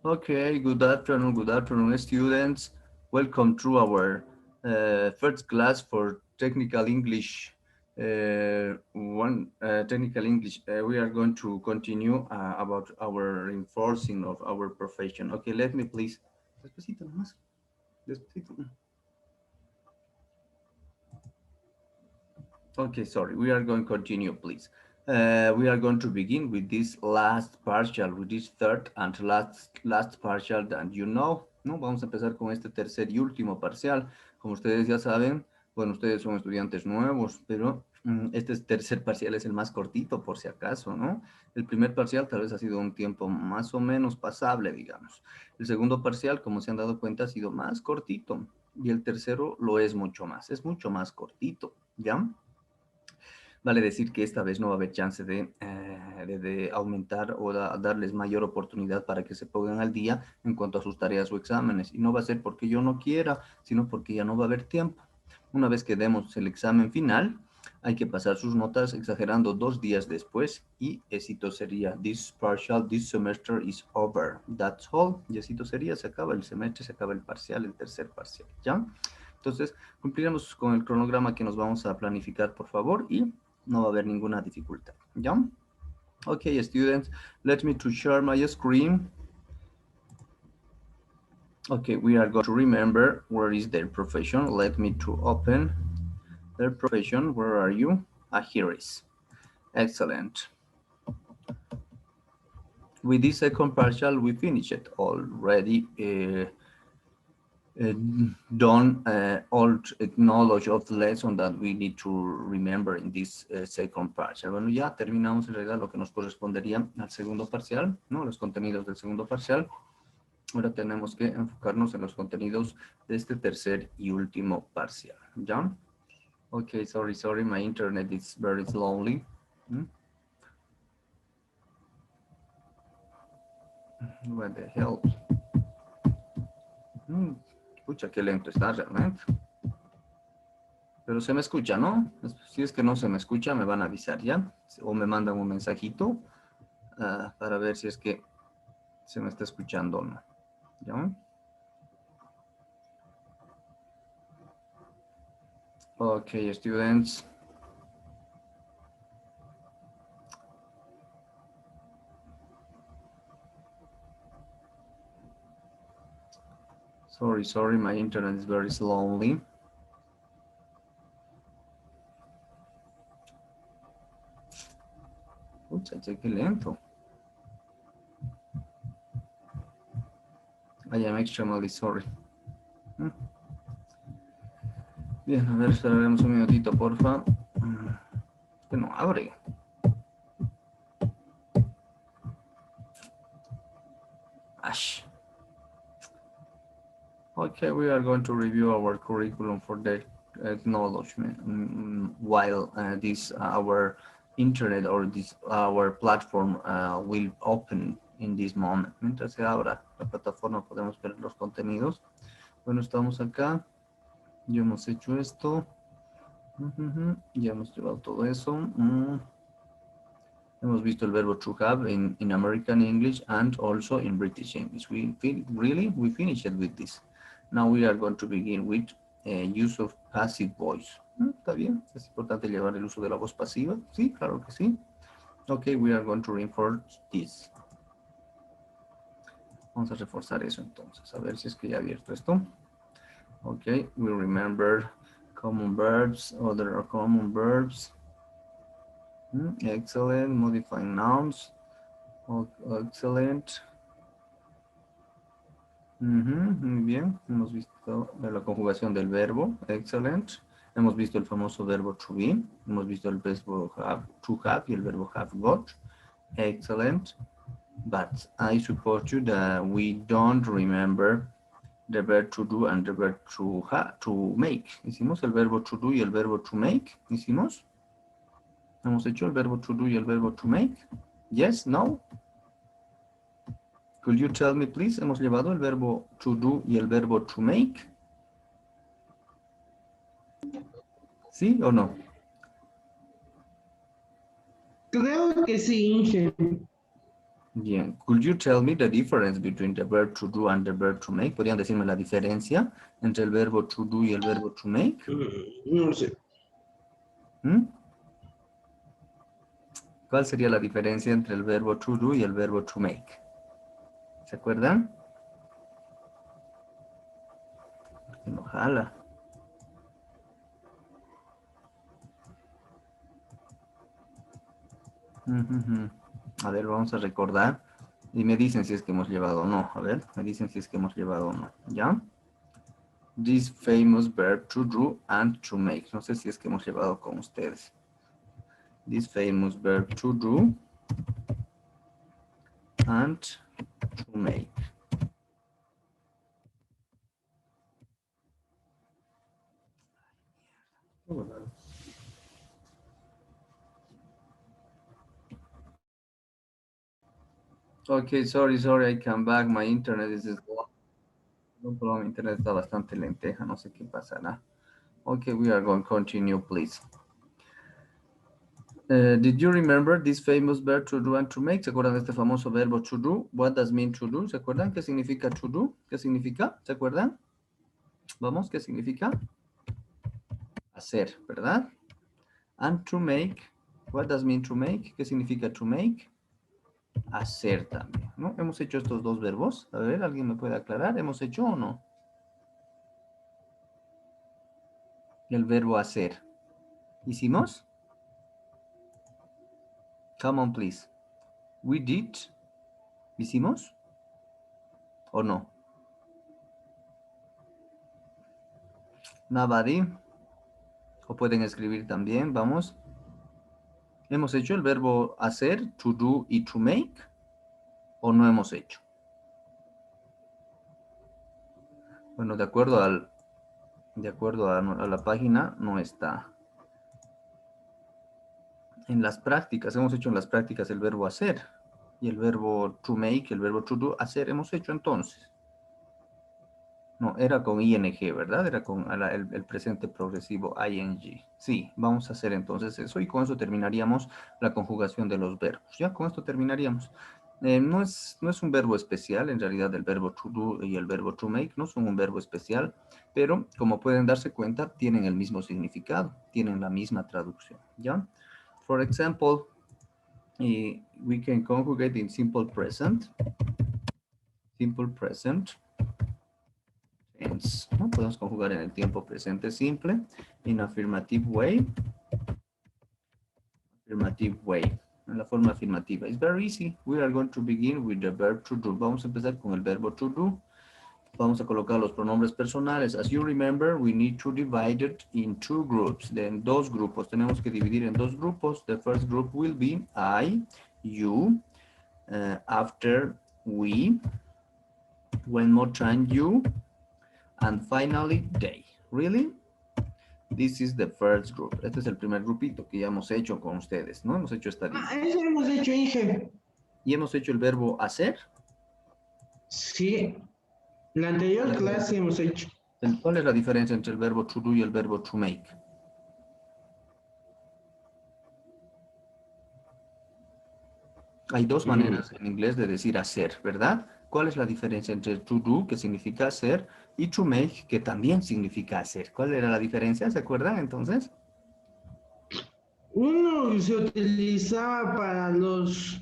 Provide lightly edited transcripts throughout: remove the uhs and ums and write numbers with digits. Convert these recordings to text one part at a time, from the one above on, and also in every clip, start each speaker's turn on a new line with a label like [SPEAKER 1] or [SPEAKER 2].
[SPEAKER 1] Okay, good afternoon, students. Welcome to our first class for technical English. Technical English. We are going to continue about our reinforcing of our profession. Okay, let me please. Despacito nomás. Despacito. Okay, sorry. We are going to continue, please. We are going to begin with this last partial, with this third and last partial that you know, ¿no? Vamos a empezar con este tercer y último parcial. Como ustedes ya saben, bueno, ustedes son estudiantes nuevos, pero este tercer parcial es el más cortito, por si acaso, ¿no? El primer parcial tal vez ha sido un tiempo más o menos pasable, digamos. El segundo parcial, como se han dado cuenta, ha sido más cortito. Y el tercero lo es mucho más cortito, ¿ya? Vale decir que esta vez no va a haber chance de aumentar o darles mayor oportunidad para que se pongan al día en cuanto a sus tareas o exámenes. Y no va a ser porque yo no quiera, sino porque ya no va a haber tiempo. Una vez que demos el examen final, hay que pasar sus notas exagerando 2 días después y éxito sería this semester is over. That's all. Y éxito sería, se acaba el semestre, se acaba el parcial, el tercer parcial, ¿ya? Entonces, cumpliremos con el cronograma que nos vamos a planificar, por favor, y no va a haber ninguna dificultad, ¿ya? Okay, students, let me to share my screen. Okay, we are going to remember where is their profession. Let me to open their profession. Where are you? Ah, here is. Excellent. With this second partial, we finished it already. Done all knowledge of the lesson that we need to remember in this second partial. Bueno, ya terminamos en realidad lo que nos correspondería al segundo parcial, ¿no? Los contenidos del segundo parcial. Ahora tenemos que enfocarnos en los contenidos de este tercer y último parcial, ¿ya? Okay, sorry, my internet is very slowly. What the hell? Pucha, qué lento está realmente. Pero se me escucha, ¿no? Si es que no se me escucha, me van a avisar ya. O me mandan un mensajito para ver si es que se me está escuchando o no. ¿Ya? Okay, students. Sorry, my internet is very slowly. Pucha, qué lento. I am extremely sorry. Bien, a ver, esperaremos un minutito, porfa. Que no abre. Ash. Okay, we are going to review our curriculum for the acknowledgement while this our internet or this our platform will open in this moment. Mientras se abra la plataforma podemos ver los contenidos. Bueno, estamos acá. Ya hemos hecho esto. Ya hemos llevado todo eso. Hemos visto el verbo to have in American English and also in British English. We finished with this. Now we are going to begin with use of passive voice. Está bien, es importante llevar el uso de la voz pasiva. Sí, claro que sí. Okay, we are going to reinforce this. Vamos a reforzar eso entonces. A ver si es que ya he abierto esto. Okay, we remember common verbs, other common verbs. Excellent, modifying nouns. Excellent. Muy bien, hemos visto la conjugación del verbo, excellent. Hemos visto el famoso verbo to be, hemos visto el verbo have, to have y el verbo have got, excellent. But I suppose you that we don't remember the verb to do and the verb to make. ¿Hicimos el verbo to do y el verbo to make? ¿Hicimos? ¿Hemos hecho el verbo to do y el verbo to make? Yes, no? Could you tell me, please? ¿Hemos llevado el verbo to do y el verbo to make? ¿Sí o no?
[SPEAKER 2] Creo que sí, Inge.
[SPEAKER 1] Bien. Could you tell me the difference between the verb to do and the verb to make? ¿Podrían decirme la diferencia entre el verbo to do y el verbo to make?
[SPEAKER 2] No lo sé.
[SPEAKER 1] ¿Mm? ¿Cuál sería la diferencia entre el verbo to do y el verbo to make? ¿Se acuerdan? No jala. Ujujú. A ver, vamos a recordar. Y me dicen si es que hemos llevado o no. A ver, me dicen si es que hemos llevado o no. ¿Ya? This famous verb to do and to make. No sé si es que hemos llevado con ustedes. This famous verb to do and to make. Okay, sorry, I come back. My internet is slow. No problem, internet está bastante lenteja. No sé qué pasará. Okay, we are going to continue, please. Did you remember this famous verb to do and to make? ¿Se acuerdan de este famoso verbo to do? What does mean to do? ¿Se acuerdan qué significa to do? ¿Qué significa? ¿Se acuerdan? Vamos, ¿qué significa? Hacer, ¿verdad? And to make, what does mean to make? ¿Qué significa to make? Hacer también, ¿no? Hemos hecho estos dos verbos. A ver, ¿alguien me puede aclarar? ¿Hemos hecho o no? El verbo hacer. ¿Hicimos? Come on, please. We did. ¿Hicimos? ¿O no? Nobody. O pueden escribir también, vamos. ¿Hemos hecho el verbo hacer, to do y to make? ¿O no hemos hecho? Bueno, de acuerdo a la página, no está. En las prácticas, hemos hecho en las prácticas el verbo hacer. Y el verbo to make, el verbo to do, hacer, hemos hecho entonces. No, era con ing, ¿verdad? Era con el presente progresivo ing. Sí, vamos a hacer entonces eso y con eso terminaríamos la conjugación de los verbos. Ya, con esto terminaríamos. No es un verbo especial, en realidad el verbo to do y el verbo to make no son un verbo especial, pero como pueden darse cuenta, tienen el mismo significado, tienen la misma traducción, ¿ya? For example, we can conjugate in simple present, tense, ¿no? Podemos conjugar en el tiempo presente simple, in affirmative way, en la forma afirmativa. It's very easy. We are going to begin with the verb to do. Vamos a empezar con el verbo to do. Vamos a colocar los pronombres personales. As you remember, we need to divide it in two groups. En dos grupos. Tenemos que dividir en dos grupos. The first group will be I, you, after we, one more time you, and finally they. Really? This is the first group. Este es el primer grupito que ya hemos hecho con ustedes, ¿no? Hemos hecho esta división.
[SPEAKER 2] Eso hemos hecho, Inge.
[SPEAKER 1] Y hemos hecho el verbo hacer.
[SPEAKER 2] Sí. La anterior clase hemos hecho.
[SPEAKER 1] ¿Cuál es la diferencia entre el verbo to do y el verbo to make? Hay dos maneras en inglés de decir hacer, ¿verdad? ¿Cuál es la diferencia entre to do, que significa hacer, y to make, que también significa hacer? ¿Cuál era la diferencia? ¿Se acuerdan entonces?
[SPEAKER 2] Uno se utilizaba para los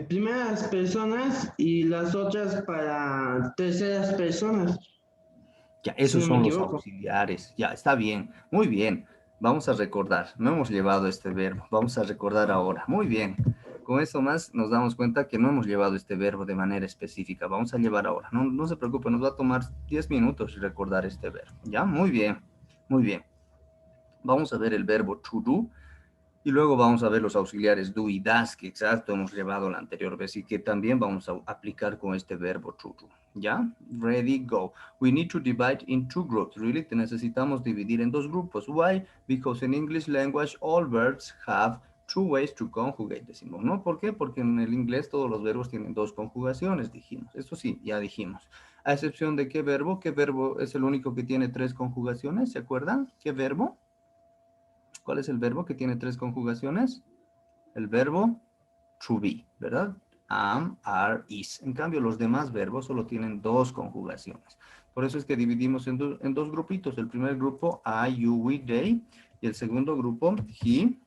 [SPEAKER 2] primeras personas y las otras para terceras personas,
[SPEAKER 1] Ya,
[SPEAKER 2] si
[SPEAKER 1] esos
[SPEAKER 2] no me
[SPEAKER 1] son los
[SPEAKER 2] equivoco.
[SPEAKER 1] auxiliares. Ya, está bien. Muy bien. Vamos a recordar. No hemos llevado este verbo. Vamos a recordar ahora. Muy bien. Con eso más nos damos cuenta que no hemos llevado este verbo de manera específica. Vamos a llevar ahora. No, no se preocupe, nos va a tomar 10 minutos recordar este verbo. ¿Ya? Muy bien. Muy bien. Vamos a ver el verbo to do. Y luego vamos a ver los auxiliares do y das, que exacto hemos llevado la anterior vez y que también vamos a aplicar con este verbo to do. ¿Ya? Ready, go. We need to divide in two groups. Really, te necesitamos dividir en dos grupos. Why? Because in English language, all verbs have two ways to conjugate, decimos, ¿no? ¿Por qué? Porque en el inglés todos los verbos tienen dos conjugaciones, dijimos. Esto sí, ya dijimos. A excepción de qué verbo. ¿Qué verbo es el único que tiene tres conjugaciones? ¿Se acuerdan? ¿Qué verbo? ¿Cuál es el verbo que tiene tres conjugaciones? El verbo to be, ¿verdad? am, are, is. En cambio, los demás verbos solo tienen dos conjugaciones. Por eso es que dividimos en dos grupitos. El primer grupo, I, you, we, they. Y el segundo grupo, he,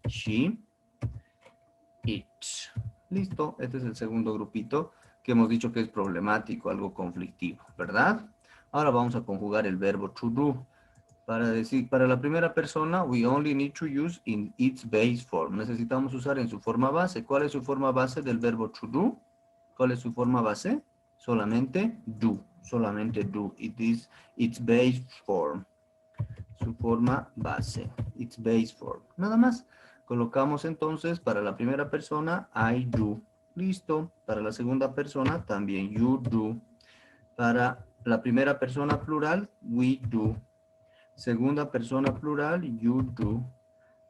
[SPEAKER 1] she, it. Listo, este es el segundo grupito que hemos dicho que es problemático, algo conflictivo, ¿verdad? Ahora vamos a conjugar el verbo to do. Para decir, para la primera persona, we only need to use in its base form. Necesitamos usar en su forma base. ¿Cuál es su forma base del verbo to do? ¿Cuál es su forma base? Solamente do. Solamente do. It is its base form. Su forma base. Its base form. Nada más. Colocamos entonces para la primera persona, I do. Listo. Para la segunda persona, también you do. Para la primera persona plural, we do. Segunda persona plural, you do.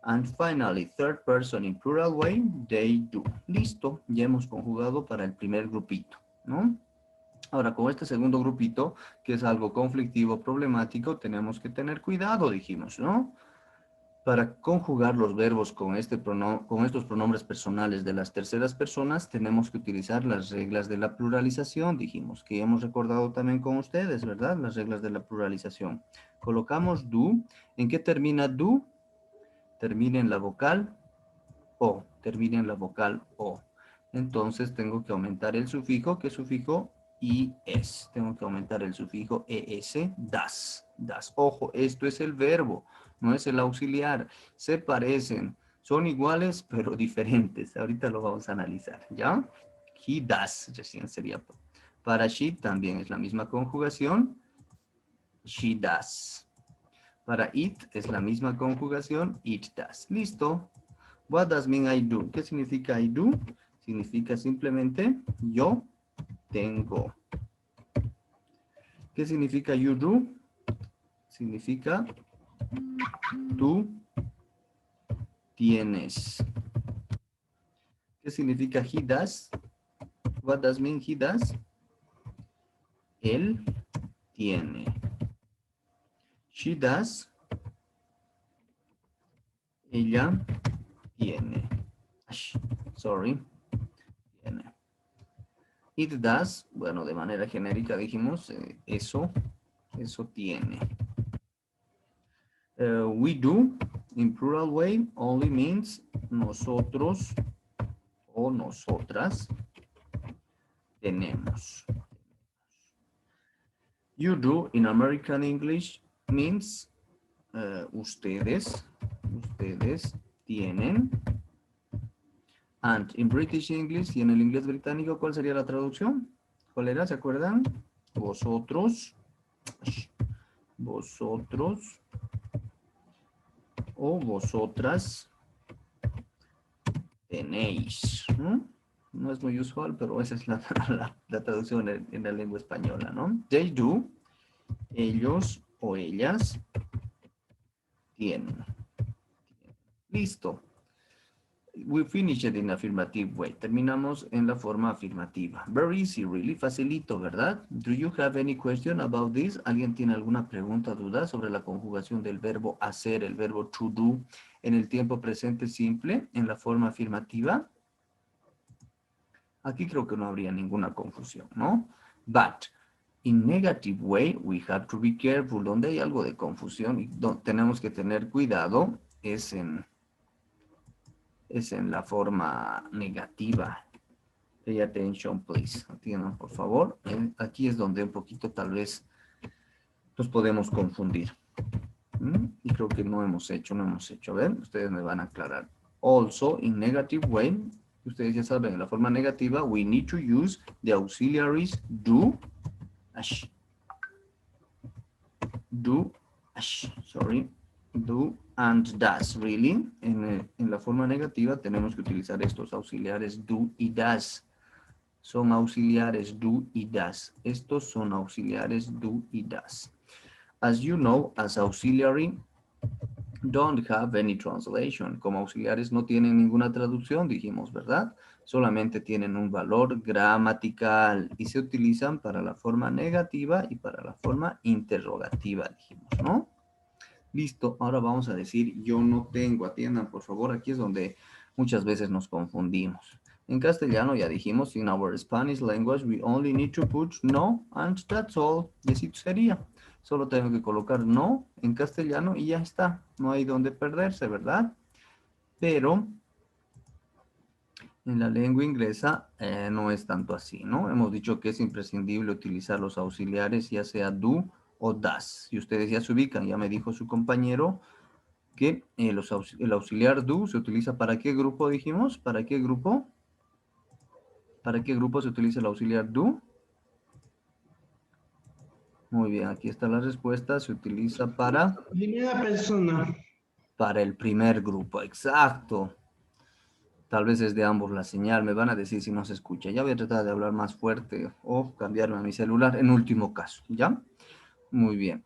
[SPEAKER 1] And finally, third person in plural way, they do. Listo, ya hemos conjugado para el primer grupito, ¿no? Ahora, con este segundo grupito, que es algo conflictivo, problemático, tenemos que tener cuidado, dijimos, ¿no? Para conjugar los verbos con estos pronombres personales de las terceras personas, tenemos que utilizar las reglas de la pluralización, dijimos, que hemos recordado también con ustedes, ¿verdad? Las reglas de la pluralización. Colocamos do. ¿En qué termina do? Termina en la vocal O. Termina en la vocal O. Entonces tengo que aumentar el sufijo. ¿Qué sufijo? IS. Tengo que aumentar el sufijo ES. Das. Das. Ojo, esto es el verbo, no es el auxiliar. Se parecen. Son iguales, pero diferentes. Ahorita lo vamos a analizar, ¿ya? He does. Recién sería. Para she también es la misma conjugación. She does. Para it es la misma conjugación. It does. Listo. What does mean I do? ¿Qué significa I do? Significa simplemente yo tengo. ¿Qué significa you do? Significa tú tienes. ¿Qué significa he does? What does mean he does? Él tiene. She does. Ella tiene. Sorry. Tiene. It does. Bueno, de manera genérica dijimos eso tiene. We do, in plural way, only means nosotros o nosotras tenemos. You do, in American English, means ustedes tienen. And in British English, y en el inglés británico, ¿cuál sería la traducción? ¿Cuál era? ¿Se acuerdan? Vosotros o vosotras tenéis, ¿no? No es muy usual, pero esa es la traducción en la lengua española, ¿no? They do, ellos o ellas tienen. Listo. We finish it in affirmative way. Terminamos en la forma afirmativa. Very easy, really facilito, ¿verdad? Do you have any question about this? ¿Alguien tiene alguna pregunta, duda sobre la conjugación del verbo hacer, el verbo to do, en el tiempo presente simple, en la forma afirmativa? Aquí creo que no habría ninguna confusión, ¿no? But in negative way, we have to be careful. Donde hay algo de confusión y tenemos que tener cuidado es en la forma negativa. Pay attention, please. Atiendan, por favor. Aquí es donde un poquito tal vez nos podemos confundir. Y creo que no hemos hecho. A ver, ustedes me van a aclarar. Also, in negative way, ustedes ya saben, en la forma negativa, we need to use the auxiliaries do, do and does, really. En la forma negativa tenemos que utilizar estos auxiliares do y does. Son auxiliares do y does. Estos son auxiliares do y does. As you know, as auxiliary don't have any translation. Como auxiliares no tienen ninguna traducción, dijimos, ¿verdad? Solamente tienen un valor gramatical y se utilizan para la forma negativa y para la forma interrogativa, dijimos, ¿no? Listo, ahora vamos a decir yo no tengo. Atiendan, por favor, aquí es donde muchas veces nos confundimos. En castellano ya dijimos, in our Spanish language, we only need to put no and that's all. Y así sería. Solo tengo que colocar no en castellano y ya está. No hay donde perderse, ¿verdad? Pero en la lengua inglesa no es tanto así, ¿no? Hemos dicho que es imprescindible utilizar los auxiliares, ya sea do o das. Y ustedes ya se ubican, ya me dijo su compañero que el auxiliar do se utiliza ¿para qué grupo dijimos? ¿Para qué grupo? ¿Para qué grupo se utiliza el auxiliar do? Muy bien, aquí está la respuesta. Se utiliza
[SPEAKER 2] Primera persona.
[SPEAKER 1] para el primer grupo. Exacto. Tal vez es de ambos la señal. Me van a decir si no se escucha. Ya voy a tratar de hablar más fuerte o cambiarme a mi celular en último caso. ¿Ya? Muy bien.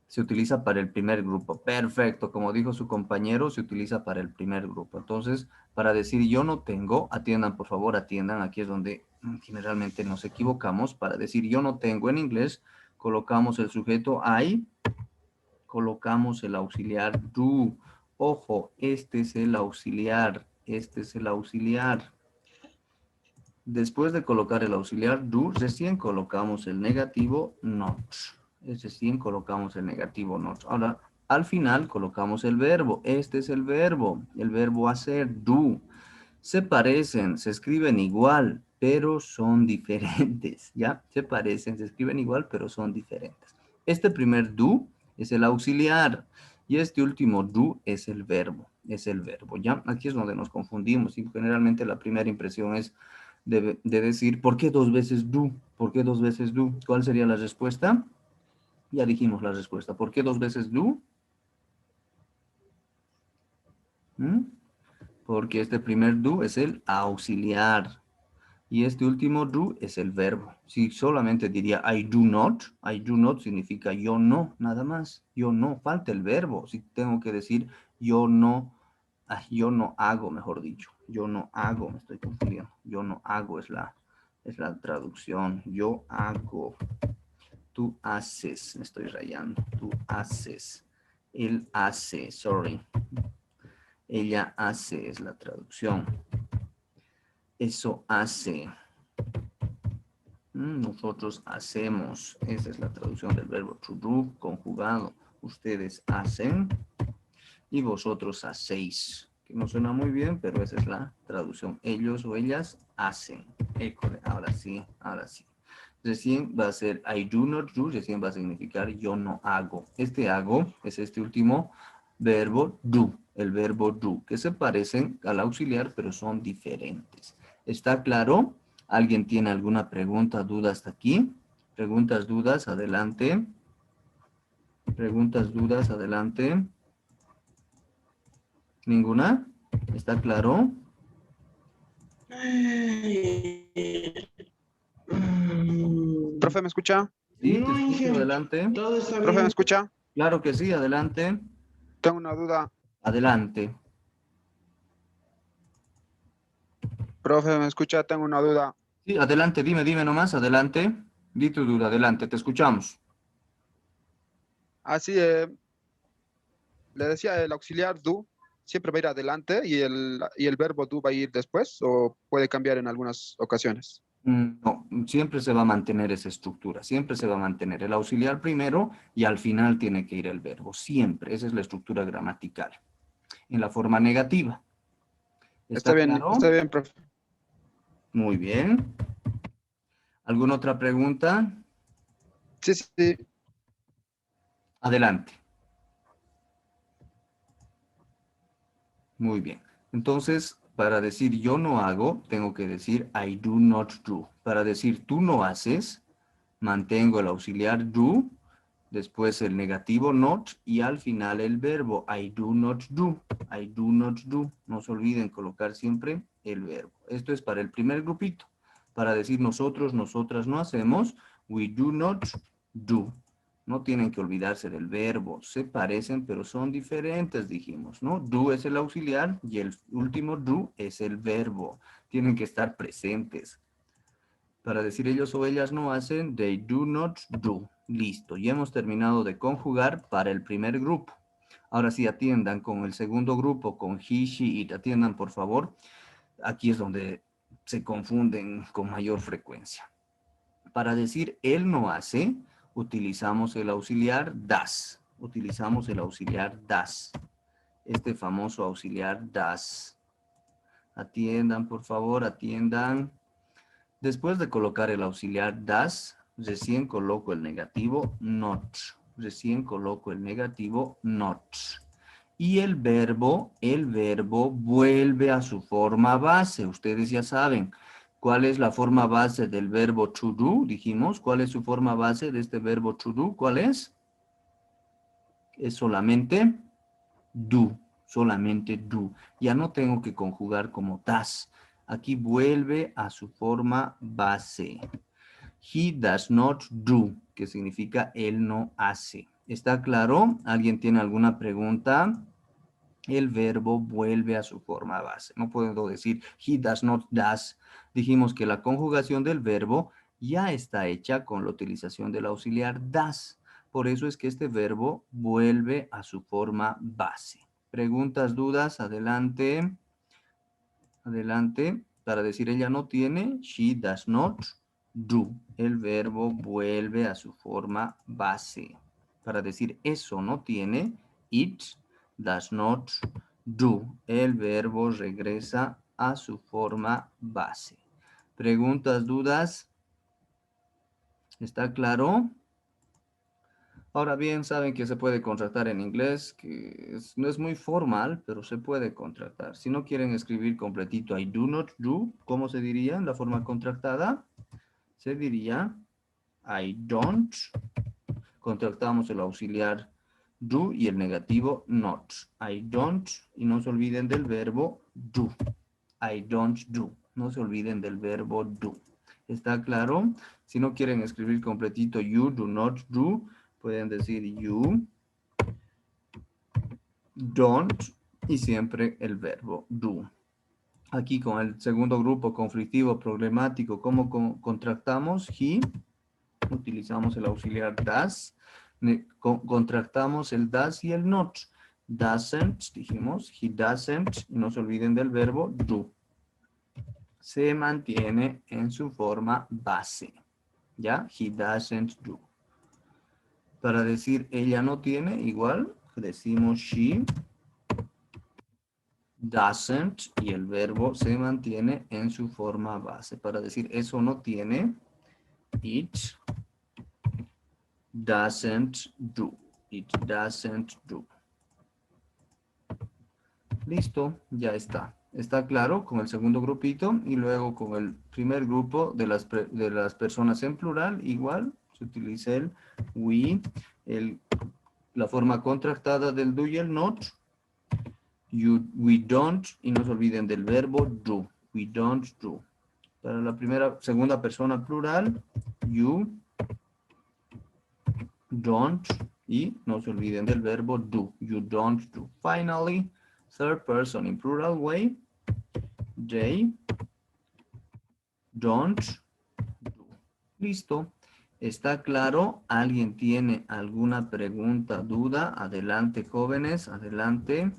[SPEAKER 1] Se utiliza para el primer grupo. Perfecto. Como dijo su compañero, se utiliza para el primer grupo. Entonces, para decir yo no tengo, atiendan, por favor, atiendan. Aquí es donde generalmente nos equivocamos. Para decir yo no tengo en inglés, colocamos el sujeto I, colocamos el auxiliar do. Ojo, este es el auxiliar. Este es el auxiliar. Después de colocar el auxiliar do, recién colocamos el negativo not. Es recién colocamos el negativo not. Ahora, al final colocamos el verbo. Este es el verbo hacer, do. Se parecen, se escriben igual, pero son diferentes, ¿ya? Se parecen, se escriben igual, pero son diferentes. Este primer do es el auxiliar y este último do es el verbo, ¿ya? Aquí es donde nos confundimos y generalmente la primera impresión es de decir, ¿por qué dos veces do? ¿Por qué dos veces do? ¿Cuál sería la respuesta? Ya dijimos la respuesta. ¿Por qué dos veces do? ¿Mm? Porque este primer do es el auxiliar y este último do es el verbo. Si solamente diría I do not significa yo no, nada más. Yo no, falta el verbo. Si tengo que decir yo no hago, mejor dicho. Yo no hago, me estoy confundiendo. Yo no hago es la traducción. Yo hago. Tú haces, me estoy rayando. Tú haces. Él hace, sorry. Ella hace es la traducción. Eso hace. Nosotros hacemos. Esa es la traducción del verbo to do conjugado. Ustedes hacen y vosotros hacéis. Que no suena muy bien, pero esa es la traducción. Ellos o ellas hacen. Ahora sí, ahora sí. Recién va a ser I do not do, recién va a significar yo no hago. Este hago es este último verbo do, el verbo do, que se parecen al auxiliar, pero son diferentes. ¿Está claro? ¿Alguien tiene alguna pregunta, duda hasta aquí? Preguntas, dudas, adelante. Preguntas, dudas, adelante. ¿Ninguna? ¿Está claro?
[SPEAKER 3] Profe, ¿me escucha?
[SPEAKER 1] Sí, te
[SPEAKER 2] No,
[SPEAKER 1] escucho,
[SPEAKER 2] Inge,
[SPEAKER 1] adelante.
[SPEAKER 2] todo está
[SPEAKER 3] Profe, ¿me
[SPEAKER 2] bien.
[SPEAKER 3] escucha?
[SPEAKER 1] Claro que sí, adelante.
[SPEAKER 3] Tengo una duda.
[SPEAKER 1] Adelante.
[SPEAKER 3] Profe, ¿me escucha? Tengo una duda.
[SPEAKER 1] Sí, adelante, dime nomás, adelante. Di tu duda, adelante, te escuchamos.
[SPEAKER 3] Así, le decía, el auxiliar do siempre va a ir adelante y el verbo do va a ir después o puede cambiar en algunas ocasiones.
[SPEAKER 1] No, siempre se va a mantener esa estructura, siempre se va a mantener el auxiliar primero y al final tiene que ir el verbo, siempre, esa es la estructura gramatical, en la forma negativa. ¿Está
[SPEAKER 3] Está
[SPEAKER 1] claro?
[SPEAKER 3] bien, profe.
[SPEAKER 1] Muy bien. ¿Alguna otra pregunta?
[SPEAKER 3] Sí, sí, sí.
[SPEAKER 1] Adelante. Muy bien. Entonces, para decir yo no hago, tengo que decir I do not do. Para decir tú no haces, mantengo el auxiliar do, después el negativo not y al final el verbo I do not do. I do not do. No se olviden colocar siempre el verbo. Esto es para el primer grupito. Para decir nosotros, nosotras no hacemos, we do not do. No tienen que olvidarse del verbo. Se parecen, pero son diferentes, dijimos, ¿no? Do es el auxiliar y el último do es el verbo. Tienen que estar presentes. Para decir ellos o ellas no hacen, they do not do. Listo, ya hemos terminado de conjugar para el primer grupo. Ahora sí, atiendan con el segundo grupo, con he, she, it. Atiendan, por favor. Aquí es donde se confunden con mayor frecuencia. Para decir él no hace, utilizamos el auxiliar das. Utilizamos el auxiliar das. Este famoso auxiliar das. Atiendan, por favor, atiendan. Después de colocar el auxiliar das, recién coloco el negativo not. Recién coloco el negativo not. Y el verbo vuelve a su forma base. Ustedes ya saben cuál es la forma base del verbo to do. Dijimos, ¿cuál es su forma base de este verbo to do? ¿Cuál es? Es solamente do. Solamente do. Ya no tengo que conjugar como das. Aquí vuelve a su forma base. He does not do, que significa él no hace. ¿Está claro? ¿Alguien tiene alguna pregunta? El verbo vuelve a su forma base. No puedo decir he does not does. Dijimos que la conjugación del verbo ya está hecha con la utilización del auxiliar does. Por eso es que este verbo vuelve a su forma base. Preguntas, dudas, adelante. Adelante. Para decir ella no tiene, she does not do. El verbo vuelve a su forma base. Para decir eso no tiene, it does not do. El verbo regresa a su forma base. Preguntas, dudas. ¿Está claro? Ahora bien, saben que se puede contractar en inglés, que no es muy formal, pero se puede contractar. Si no quieren escribir completito, I do not do, ¿cómo se diría en la forma contractada? Se diría I don't. Contractamos el auxiliar do y el negativo not. I don't. Y no se olviden del verbo do. I don't do. No se olviden del verbo do. ¿Está claro? Si no quieren escribir completito you do not do, pueden decir you don't y siempre el verbo do. Aquí con el segundo grupo conflictivo problemático, ¿cómo contractamos? He, utilizamos el auxiliar does, contractamos el does y el not. Doesn't, dijimos, he doesn't, y no se olviden del verbo do. Se mantiene en su forma base. ¿Ya? He doesn't do. Para decir ella no tiene, igual, decimos she doesn't y el verbo se mantiene en su forma base. Para decir eso no tiene, it doesn't do. It doesn't do. Listo, ya está. ¿Está claro con el segundo grupito? Y luego con el primer grupo de las personas en plural, igual, se utiliza el we, la forma contractada del do y el not. We don't, y no se olviden del verbo do. We don't do. Para la segunda persona plural, you don't, y no se olviden del verbo do. You don't do. Finally, third person in plural way, they don't do. Listo. ¿Está claro? ¿Alguien tiene alguna pregunta, duda? Adelante, jóvenes, adelante.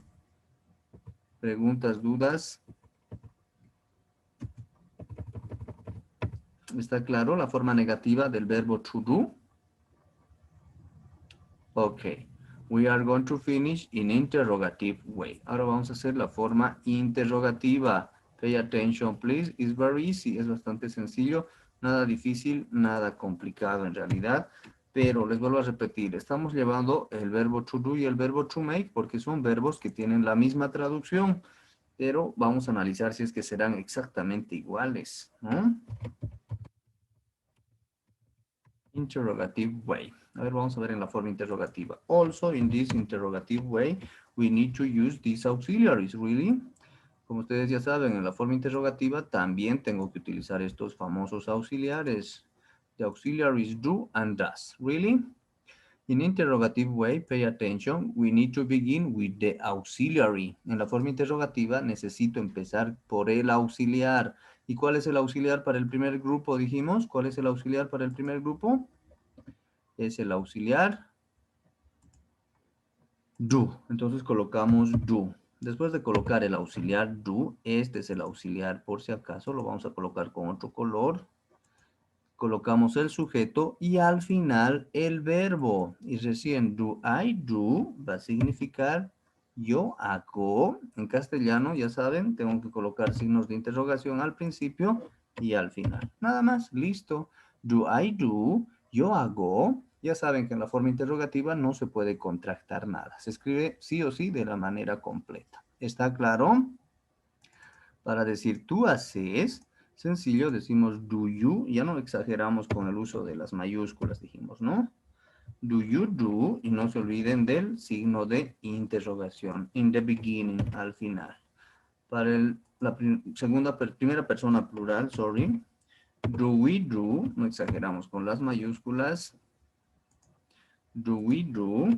[SPEAKER 1] Preguntas, dudas. ¿Está claro la forma negativa del verbo to do? Ok. We are going to finish in interrogative way. Ahora vamos a hacer la forma interrogativa. Pay attention, please. It's very easy. Es bastante sencillo. Nada difícil, nada complicado en realidad. Pero les vuelvo a repetir. Estamos llevando el verbo to do y el verbo to make porque son verbos que tienen la misma traducción. Pero vamos a analizar si es que serán exactamente iguales, ¿no? Interrogative way. A ver, vamos a ver en la forma interrogativa. Also, in this interrogative way, we need to use these auxiliaries, really. Como ustedes ya saben, en la forma interrogativa también tengo que utilizar estos famosos auxiliares. The auxiliaries do and does, really. In interrogative way, pay attention, we need to begin with the auxiliary. En la forma interrogativa necesito empezar por el auxiliar. ¿Y cuál es el auxiliar para el primer grupo? Dijimos, ¿cuál es el auxiliar para el primer grupo? Es el auxiliar do. Entonces colocamos do. Después de colocar el auxiliar do, este es el auxiliar por si acaso, lo vamos a colocar con otro color. Colocamos el sujeto y al final el verbo. Y recién do I do va a significar yo hago. En castellano, ya saben, tengo que colocar signos de interrogación al principio y al final. Nada más, listo. Do I do, yo hago. Ya saben que en la forma interrogativa no se puede contractar nada. Se escribe sí o sí de la manera completa. ¿Está claro? Para decir tú haces, sencillo, decimos do you, ya no exageramos con el uso de las mayúsculas, dijimos, ¿no? Do you do, y no se olviden del signo de interrogación, in the beginning, al final. Para la primera persona plural, sorry, do we do, no exageramos con las mayúsculas, do we do.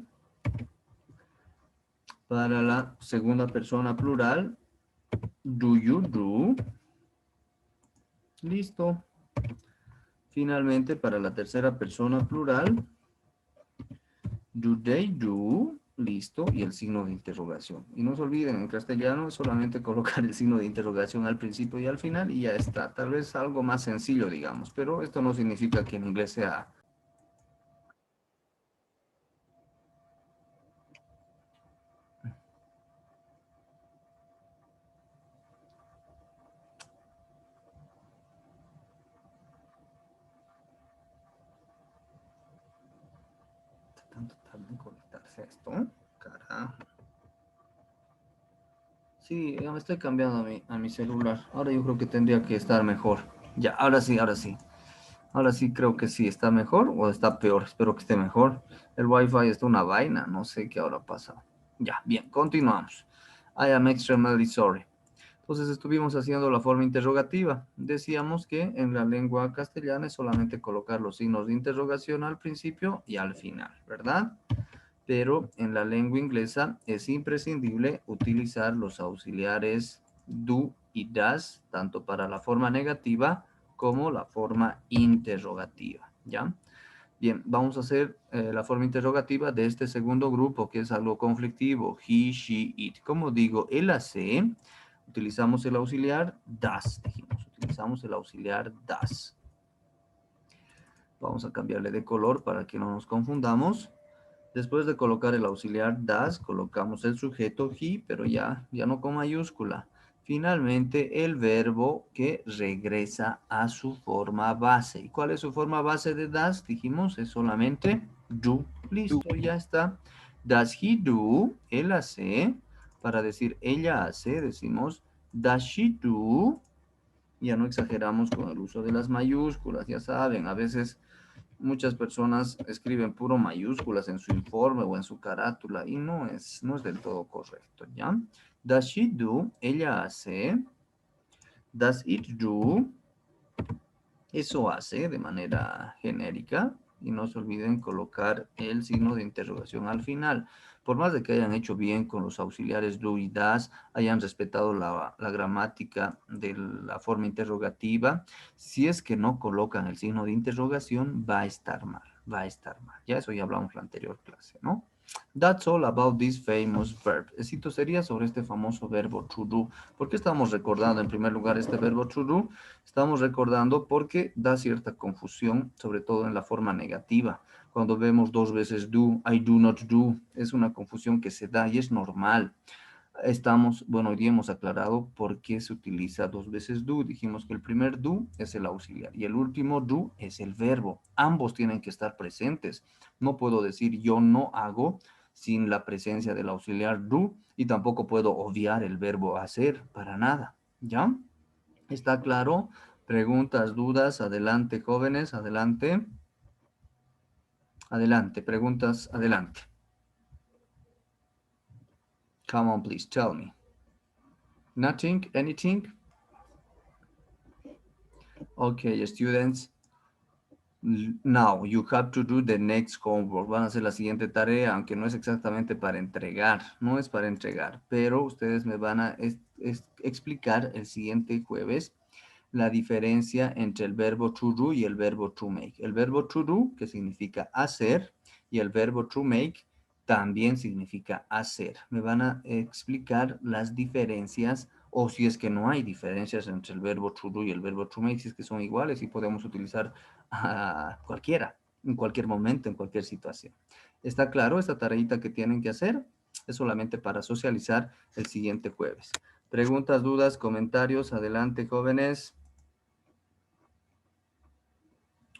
[SPEAKER 1] Para la segunda persona plural, do you do. Listo. Finalmente, para la tercera persona plural, do they do, listo, y el signo de interrogación. Y no se olviden, en castellano es solamente colocar el signo de interrogación al principio y al final y ya está. Tal vez algo más sencillo, digamos, pero esto no significa que en inglés sea... Tanto tarde en conectarse a esto. Carajo. Sí, ya me estoy cambiando a mi celular. Ahora yo creo que tendría que estar mejor. Ya, ahora sí, ahora sí. Ahora sí creo que sí, ¿está mejor o está peor? Espero que esté mejor. El Wi-Fi está una vaina, no sé qué habrá pasado. Ya, bien, continuamos. I am extremely sorry. Entonces estuvimos haciendo la forma interrogativa. Decíamos que en la lengua castellana es solamente colocar los signos de interrogación al principio y al final, ¿verdad? Pero en la lengua inglesa es imprescindible utilizar los auxiliares do y does, tanto para la forma negativa como la forma interrogativa, ¿ya? Bien, vamos a hacer la forma interrogativa de este segundo grupo, que es algo conflictivo, he, she, it. Como digo, él hace, utilizamos el auxiliar does, dijimos, utilizamos el auxiliar does. Vamos a cambiarle de color para que no nos confundamos. Después de colocar el auxiliar does, colocamos el sujeto he, pero ya no con mayúscula. Finalmente, el verbo que regresa a su forma base. ¿Y cuál es su forma base de does? Dijimos, es solamente do. Listo, ya está. Does he do? Él hace. Para decir ella hace, decimos does she do? Ya no exageramos con el uso de las mayúsculas, ya saben, a veces muchas personas escriben puro mayúsculas en su informe o en su carátula y no es del todo correcto, ¿ya? Does she do? Ella hace. Does it do? Eso hace de manera genérica. Y no se olviden colocar el signo de interrogación al final. Por más de que hayan hecho bien con los auxiliares do y das, hayan respetado la gramática de la forma interrogativa, si es que no colocan el signo de interrogación, va a estar mal, va a estar mal. Ya eso ya hablamos en la anterior clase, ¿no? That's all about this famous verb. Esto sería sobre este famoso verbo to do. ¿Por qué estamos recordando en primer lugar este verbo to do? Estamos recordando porque da cierta confusión, sobre todo en la forma negativa. Cuando vemos dos veces do, I do not do, es una confusión que se da y es normal. Hoy día hemos aclarado por qué se utiliza dos veces do. Dijimos que el primer do es el auxiliar y el último do es el verbo. Ambos tienen que estar presentes. No puedo decir yo no hago sin la presencia del auxiliar do y tampoco puedo obviar el verbo hacer para nada. ¿Ya? ¿Está claro? Preguntas, dudas, adelante, jóvenes, adelante. Adelante, preguntas, adelante. Come on, please, tell me. Nothing? Anything? Okay, students. Now, you have to do the next homework. Van a hacer la siguiente tarea, aunque no es exactamente para entregar. No es para entregar, pero ustedes me van a explicar el siguiente jueves la diferencia entre el verbo to do y el verbo to make. El verbo to do, que significa hacer, y el verbo to make, también significa hacer. Me van a explicar las diferencias o si es que no hay diferencias entre el verbo to do y el verbo to make, si es que son iguales y podemos utilizar cualquiera, en cualquier momento, en cualquier situación. ¿Está claro esta tareita que tienen que hacer? Es solamente para socializar el siguiente jueves. Preguntas, dudas, comentarios. Adelante, jóvenes.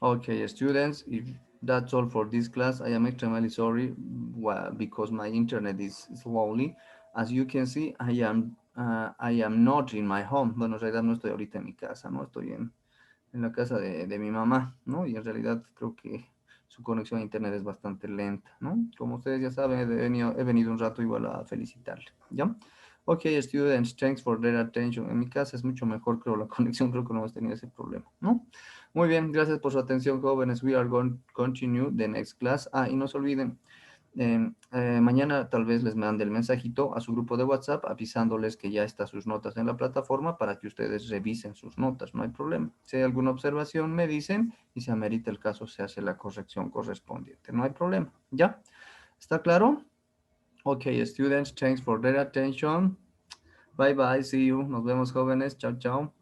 [SPEAKER 1] Okay, students, if that's all for this class, I am extremely sorry because my internet is slowly. As you can see, I am not in my home. Bueno, en realidad no estoy ahorita en mi casa, ¿no? Estoy en la casa de mi mamá, ¿no? Y en realidad creo que su conexión a internet es bastante lenta, ¿no? Como ustedes ya saben, he venido un rato igual a felicitarle, ¿ya? Ok, students, thanks for their attention. En mi casa es mucho mejor, creo, la conexión, creo que no hemos tenido ese problema, ¿no? Muy bien, gracias por su atención, jóvenes. We are going to continue the next class. Y no se olviden, mañana tal vez les mande el mensajito a su grupo de WhatsApp avisándoles que ya están sus notas en la plataforma para que ustedes revisen sus notas, no hay problema. Si hay alguna observación, me dicen y si amerita el caso, se hace la corrección correspondiente, no hay problema. ¿Ya? ¿Está claro? Ok, students, thanks for their attention. Bye bye, see you. Nos vemos, jóvenes. Chao, chao.